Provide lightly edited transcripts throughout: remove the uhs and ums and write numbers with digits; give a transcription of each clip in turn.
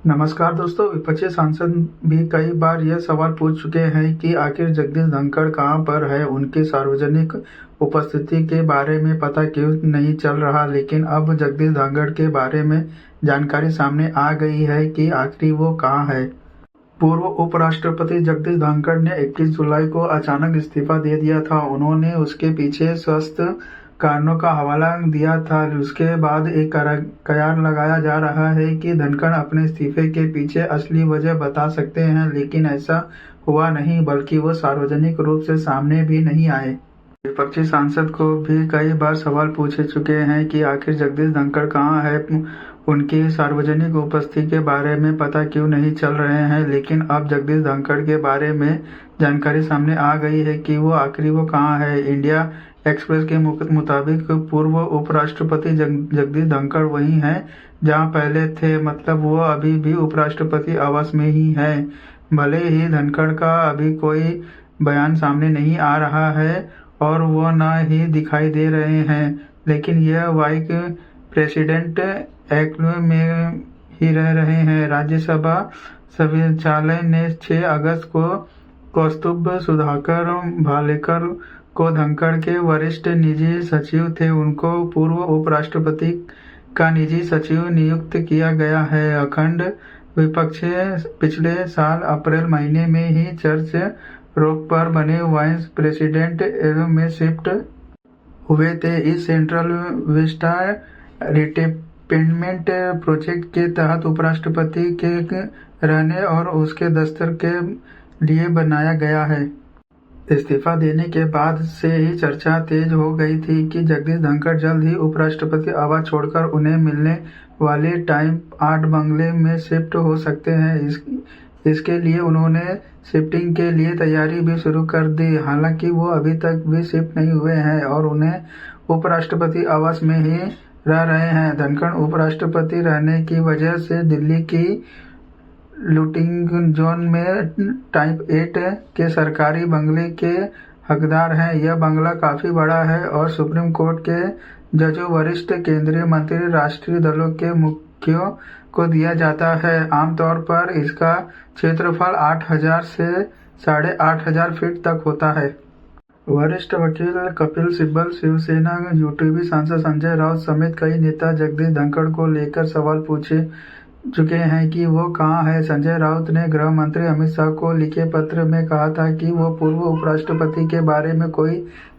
नमस्कार दोस्तों। विपक्षी सांसद भी कई बार यह सवाल पूछ चुके हैं कि आखिर जगदीश धनखड़ कहां पर है। उनकी सार्वजनिक उपस्थिति के बारे में पता क्यों नहीं चल रहा। लेकिन अब जगदीश धनखड़ के बारे में जानकारी सामने आ गई है कि आखिर वो कहां है। पूर्व उपराष्ट्रपति जगदीश धनखड़ ने 21 जुलाई को अचानक इस्तीफा दे दिया था। उन्होंने उसके पीछे स्वास्थ्य कारणों का हवाला दिया था। उसके बाद एक कयार लगाया जा रहा है कि धनखड़ अपने इस्तीफे के पीछे असली वजह बता सकते हैं, लेकिन ऐसा हुआ नहीं, बल्कि वो सार्वजनिक रूप से सामने भी नहीं आए। विपक्षी सांसद को भी कई बार सवाल पूछे चुके हैं कि आखिर जगदीश धनखड़ कहां है। उनकी सार्वजनिक उपस्थिति के बारे में पता क्यों नहीं चल रहे हैं। लेकिन अब जगदीश धनखड़ के बारे में जानकारी सामने आ गई है कि वो आखिर वो कहां है। इंडिया एक्सप्रेस के मुताबिक पूर्व उपराष्ट्रपति जगदीश धनखड़ वहीं हैं जहां पहले थे। मतलब वो अभी भी उपराष्ट्रपति आवास में ही है। भले ही धनखड़ का अभी कोई बयान सामने नहीं आ रहा है और वो न ही दिखाई दे रहे हैं, लेकिन यह वाइस प्रेसिडेंट एक्ट में ही रह रहे हैं। राज्यसभा सचिवालय ने 6 अगस्त को कौस्तुभ सुधाकर भालेकर को धनखड़ के वरिष्ठ निजी सचिव थे, उनको पूर्व उपराष्ट्रपति का निजी सचिव नियुक्त किया गया है। अखंड विपक्ष पिछले साल अप्रैल महीने में ही चर्च रोक पर बने वाइस प्रेसिडेंट में शिफ्ट हुए थे। इस सेंट्रल विस्टा रिडेवलपमेंट प्रोजेक्ट के तहत उपराष्ट्रपति के रहने और उसके दफ्तर के लिए बनाया गया है। इस्तीफा देने के बाद से ही चर्चा तेज हो गई थी कि जगदीश धनखड़ जल्द ही उपराष्ट्रपति आवास छोड़कर उन्हें मिलने वाले टाइप 8 बंगले में शिफ्ट हो सकते हैं। इसके लिए उन्होंने शिफ्टिंग के लिए तैयारी भी शुरू कर दी। हालांकि वो अभी तक भी शिफ्ट नहीं हुए हैं और उन्हें उपराष्ट्रपति आवास में ही रह रहे हैं। धनखड़ उपराष्ट्रपति रहने की वजह से दिल्ली की लूटिंग जोन में टाइप 8 के सरकारी बंगले के हकदार हैं। यह बंगला काफी बड़ा है और सुप्रीम कोर्ट के जजों, वरिष्ठ केंद्रीय मंत्री, राष्ट्रीय दलों के मुखियों को दिया जाता है। आमतौर पर इसका क्षेत्रफल 8,000 से 8,500 फीट तक होता है। वरिष्ठ वकील कपिल सिब्बल, शिवसेना, यूटीवी सांसद संजय राउत समेत कई नेता जगदीश धनखड़ को लेकर सवाल पूछे चुके हैं कि वो कहां है। संजय राउत ने गृह मंत्री अमित शाह को लिखे पत्र में कहा था कि वो पूर्व उपराष्ट्रपति के बारे में कोई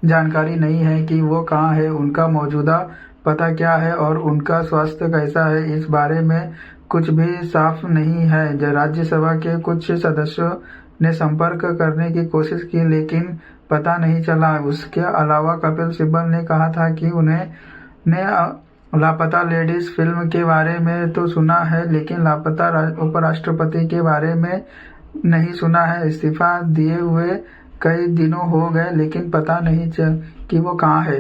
जानकारी नहीं है कि वो कहां है, उनका मौजूदा पता क्या है और उनका स्वास्थ्य कैसा है, इस बारे में कुछ भी साफ नहीं है। राज्यसभा के कुछ सदस्यों ने संपर्क करने की कोशिश की, लेकिन पता नहीं चला। उसके अलावा कपिल सिब्बल ने कहा था कि उन्हें लापता लेडीज फिल्म के बारे में तो सुना है, लेकिन लापता उपराष्ट्रपति के बारे में नहीं सुना है। इस्तीफा दिए हुए कई दिनों हो गए, लेकिन पता नहीं कि वो कहां है।